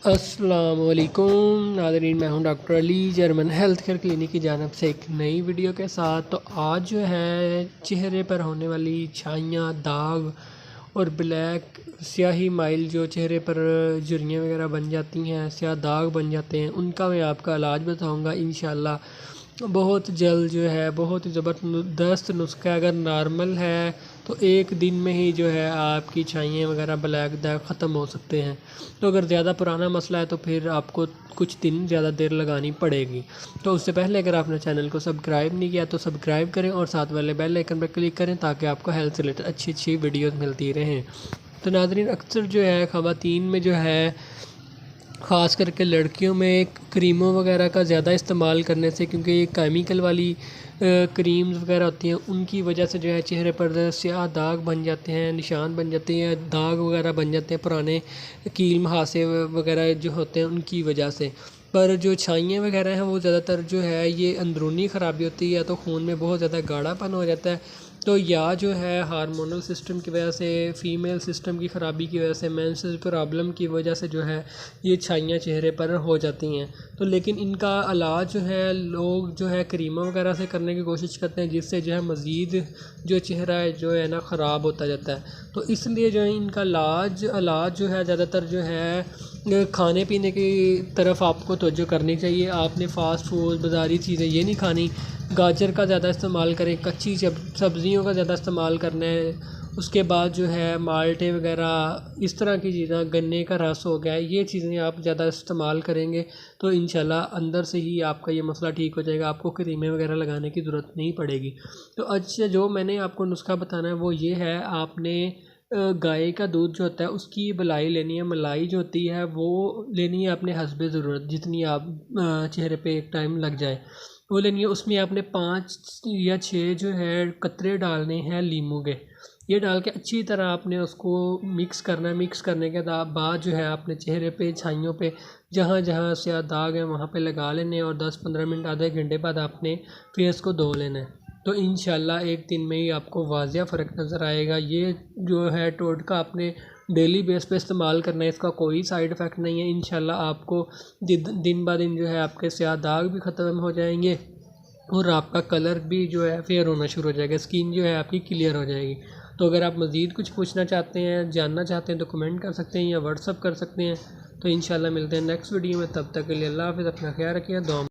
अस्सलाम वालेकुम नाज़रीन, मैं हूं doctor Ali German health care clinic की जानब से एक नई वीडियो के साथ। तो आज जो है चेहरे पर होने वाली छाइयाँ, दाग और ब्लैक स्याही माइल जो चेहरे पर झुर्रियाँ वगैरह बन जाती हैं, स्याह दाग बन जाते हैं, उनका मैं आपका इलाज बताऊंगा इंशाल्लाह। बहुत जल्द जो है बहुत ही ज़बरदस्त नुस्खा है। अगर नॉर्मल है तो एक दिन में ही जो है आपकी छाइयाँ वगैरह ब्लैक दाग ख़त्म हो सकते हैं। तो अगर ज़्यादा पुराना मसला है तो फिर आपको कुछ दिन ज़्यादा देर लगानी पड़ेगी। तो उससे पहले अगर आपने चैनल को सब्सक्राइब नहीं किया तो सब्सक्राइब करें और साथ वाले बेल आइकन पर क्लिक करें ताकि आपको हेल्थ से रिलेटेड अच्छी अच्छी वीडियोस मिलती रहें। तो नाज़रीन, अक्सर जो है ख़वातीन में जो है ख़ास करके लड़कियों में क्रीमों वगैरह का ज़्यादा इस्तेमाल करने से, क्योंकि ये केमिकल वाली क्रीम्स वगैरह होती हैं, उनकी वजह से जो है चेहरे पर स्याह दाग बन जाते हैं, निशान बन जाते हैं, दाग वगैरह बन जाते हैं पुराने कील मुहासे वगैरह जो होते हैं उनकी वजह से। पर जो छाइयाँ वगैरह हैं वो ज़्यादातर जो है ये अंदरूनी ख़राबी होती है, या तो खून में बहुत ज़्यादा गाढ़ापन हो जाता है, तो या जो है हार्मोनल सिस्टम की वजह से, फीमेल सिस्टम की ख़राबी की वजह से, मेंसेस प्रॉब्लम की वजह से जो है ये छाइयाँ चेहरे पर हो जाती हैं। तो लेकिन इनका इलाज जो है लोग जो है क्रीमों वगैरह से करने की कोशिश करते हैं, जिससे जो है मज़ीद जो चेहरा है जो है ना ख़राब होता जाता है। तो इसलिए जो है इनका इलाज जो है ज़्यादातर जो है खाने पीने की तरफ आपको तवज्जो करनी चाहिए। आपने फ़ास्ट फूड बाज़ारी चीज़ें ये नहीं खानी। गाजर का ज़्यादा इस्तेमाल करें, कच्ची सब्ज़ियों का ज़्यादा इस्तेमाल करना है। उसके बाद जो है माल्टे वगैरह इस तरह की चीज़ें, गन्ने का रस हो गया, ये चीज़ें आप ज़्यादा इस्तेमाल करेंगे तो इंशाल्लाह अंदर से ही आपका ये मसला ठीक हो जाएगा। आपको क्रीमें वगैरह लगाने की ज़रूरत नहीं पड़ेगी। तो अच्छा, जो मैंने आपको नुस्खा बताना है वो ये है, आपने गाय का दूध जो होता है उसकी मलाई लेनी है। मलाई जो होती है वो लेनी है अपने हस्बे ज़रूरत, जितनी आप चेहरे पे एक टाइम लग जाए वो लेनी है। उसमें आपने 5 या 6 जो है कतरे डालने हैं लीमू के। ये डाल के अच्छी तरह आपने उसको मिक्स करना है। मिक्स करने के बाद जो है आपने चेहरे पे, छाइयों पे जहाँ जहाँ से दाग है वहाँ पे लगा लेने, और 10-15 मिनट, आधे घंटे बाद आपने फेस को धो लेना है। तो इंशाल्लाह एक दिन में ही आपको वाज़िया फ़र्क नज़र आएगा। ये जो है टोटका आपने डेली बेस पे इस्तेमाल करना है, इसका कोई साइड इफ़ेक्ट नहीं है। इंशाल्लाह आपको दिन ब दिन जो है आपके स्याह दाग भी ख़त्म हो जाएंगे और आपका कलर भी जो है फेयर होना शुरू हो जाएगा, स्किन जो है आपकी क्लियर हो जाएगी। तो अगर आप मज़ीद कुछ पूछना चाहते हैं, जानना चाहते हैं तो कमेंट कर सकते हैं या व्हाट्सअप कर सकते हैं। तो इंशाल्लाह मिलते हैं नेक्स्ट वीडियो में, तब तक के लिए अल्लाह हाफ़िज़। अपना ख्याल रखिए, दुआ